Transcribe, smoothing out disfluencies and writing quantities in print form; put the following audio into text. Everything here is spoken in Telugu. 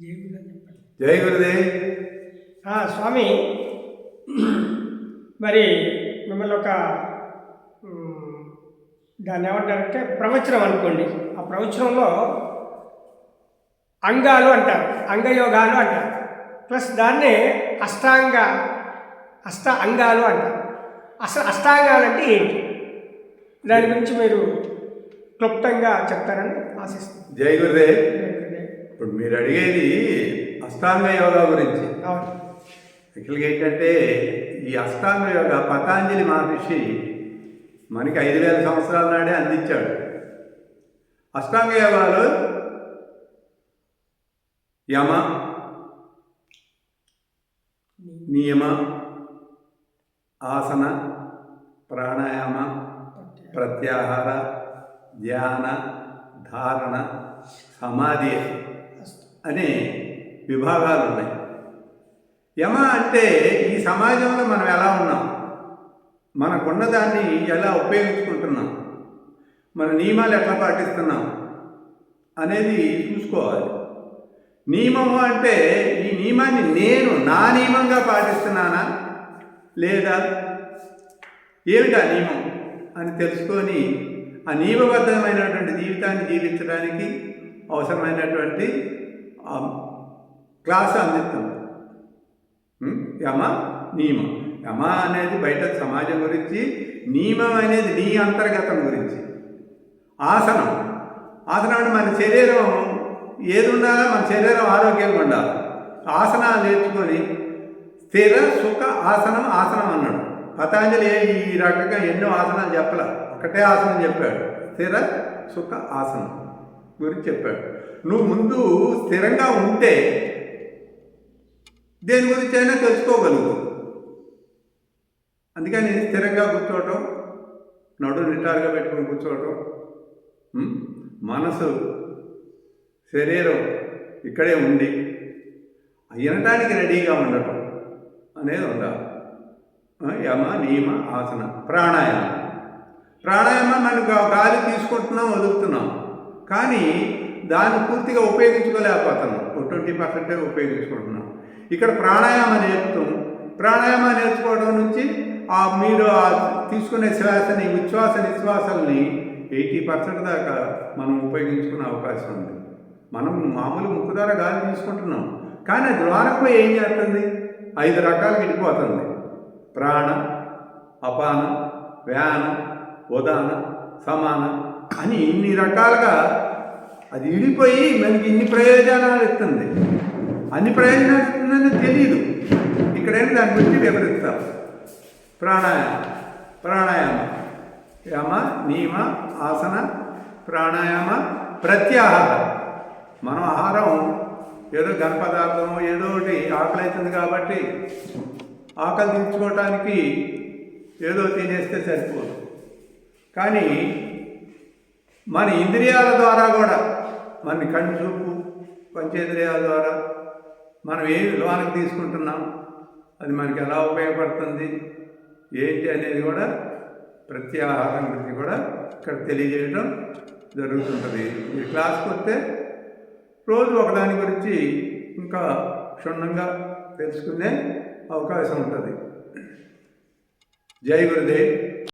జై గురుదేవ్. స్వామి, మరి మిమ్మల్ని ఒక దాన్ని ఏమంటారంటే ప్రవచనం అనుకోండి. ఆ ప్రవచనంలో అంగాలు అంటారు, అంగయోగాలు అంటారు, ప్లస్ దాన్నే అష్ట అంగాలు అంటారు. అసలు అష్టాంగాలు అంటే ఏంటి? దాని గురించి మీరు క్లుప్తంగా చెప్తారని ఆశిస్తున్నాను. జై గురుదేవ్. ఇప్పుడు మీరు అడిగేది అష్టాంగ యోగా గురించి. యాక్చువల్గా ఏంటంటే ఈ అష్టాంగ యోగా పతాంజలి మహర్షి మనకి 5000 సంవత్సరాల నాడే అందించాడు. అష్టాంగ యోగాలు యమ, నియమ, ఆసన, ప్రాణాయామ, ప్రత్యాహార, ధ్యాన, ధారణ, సమాధి అనే విభాగాలు ఉన్నాయి. యమ అంటే ఈ సమాజంలో మనం ఎలా ఉన్నాం, మనకున్న దాన్ని ఎలా ఉపయోగించుకుంటున్నాం, మన నియమాలు ఎట్లా పాటిస్తున్నాం అనేది చూసుకోవాలి. నియమము అంటే ఈ నియమాన్ని నేను నా నియమంగా పాటిస్తున్నానా లేదా ఏమిటి ఆ నియమం అని తెలుసుకొని ఆ నియమబద్ధమైనటువంటి జీవితాన్ని జీవించడానికి అవసరమైనటువంటి క్లాసు అందిస్తాం. యమ, నియమం. యమ అనేది బయట సమాజం గురించి, నియమం అనేది నీ అంతర్గతం గురించి. ఆసనం అంటే మన శరీరం ఏది ఉండాలో మన శరీరం ఆరోగ్యంగా ఉండాలి. ఆసనాలు నేర్చుకొని స్థిర సుఖ ఆసనం అన్నాడు పతాంజలి. ఈ రకంగా ఎన్నో ఆసనాలు చెప్పలే, ఒకటే ఆసనం చెప్పాడు. స్థిర సుఖ ఆసనం గురించి చెప్పాడు. నువ్వు ముందు స్థిరంగా ఉంటే దేని గురించి అయినా తెలుసుకోగలుగుతావు. అందుకని స్థిరంగా కూర్చోవటం, నడు నిటారుగా పెట్టుకొని కూర్చోవటం, మనసు శరీరం ఇక్కడే ఉండి వినటానికి రెడీగా ఉండటం అనేది ఉండాలి. యమ, నియమ, ఆసన. ప్రాణాయామం మనం గాలి తీసుకుంటున్నాం, వదులుతున్నాం, కానీ దాన్ని పూర్తిగా ఉపయోగించుకోలేకపోతున్నాం. 20% ఉపయోగించుకుంటున్నాం. ఇక్కడ ప్రాణాయామం నేర్చుకోవడం నుంచి మీరు తీసుకునే శ్వాసని, ఉచ్ఛ్వాస నిశ్వాసాలని 80% దాకా మనం ఉపయోగించుకునే అవకాశం ఉంది. మనం మామూలు ముక్కు ద్వారా గాలి తీసుకుంటున్నాం, కానీ అది ద్వారకు ఏం చేస్తుంది? 5 రకాలు విడిపోతుంది. ప్రాణ, అపాన, వ్యాన, ఉదాన, సమాన అని ఇన్ని రకాలుగా అది విడిపోయి మనకి ఇన్ని ప్రయోజనాలు ఇస్తుంది. అన్ని ప్రయోజనాలు ఇస్తుందని తెలియదు. ఇక్కడైనా దాని గురించి వివరిస్తాం. ప్రాణాయామ యమ, నియమ, ఆసన, ప్రాణాయామ, ప్రత్యాహారం. మనం ఆహారం ఏదో ఘన పదార్థం ఏదో ఒకటి ఆకలి అవుతుంది కాబట్టి ఆకలి తీర్చుకోవటానికి ఏదో తినేస్తే సరిపోదు. కానీ మన ఇంద్రియాల ద్వారా కూడా, మన కంటి చూపు, పంచేంద్రియాల ద్వారా మనం ఏమి లోనికి తీసుకుంటున్నాం, అది మనకి ఎలా ఉపయోగపడుతుంది ఏంటి అనేది కూడా ప్రత్యాహారం గురించి కూడా ఇక్కడ తెలియజేయడం జరుగుతుంటుంది. ఈ క్లాస్కి వస్తే రోజు ఒకదాని గురించి ఇంకా క్షుణ్ణంగా తెలుసుకునే అవకాశం ఉంటుంది. జై గురుదేవ్.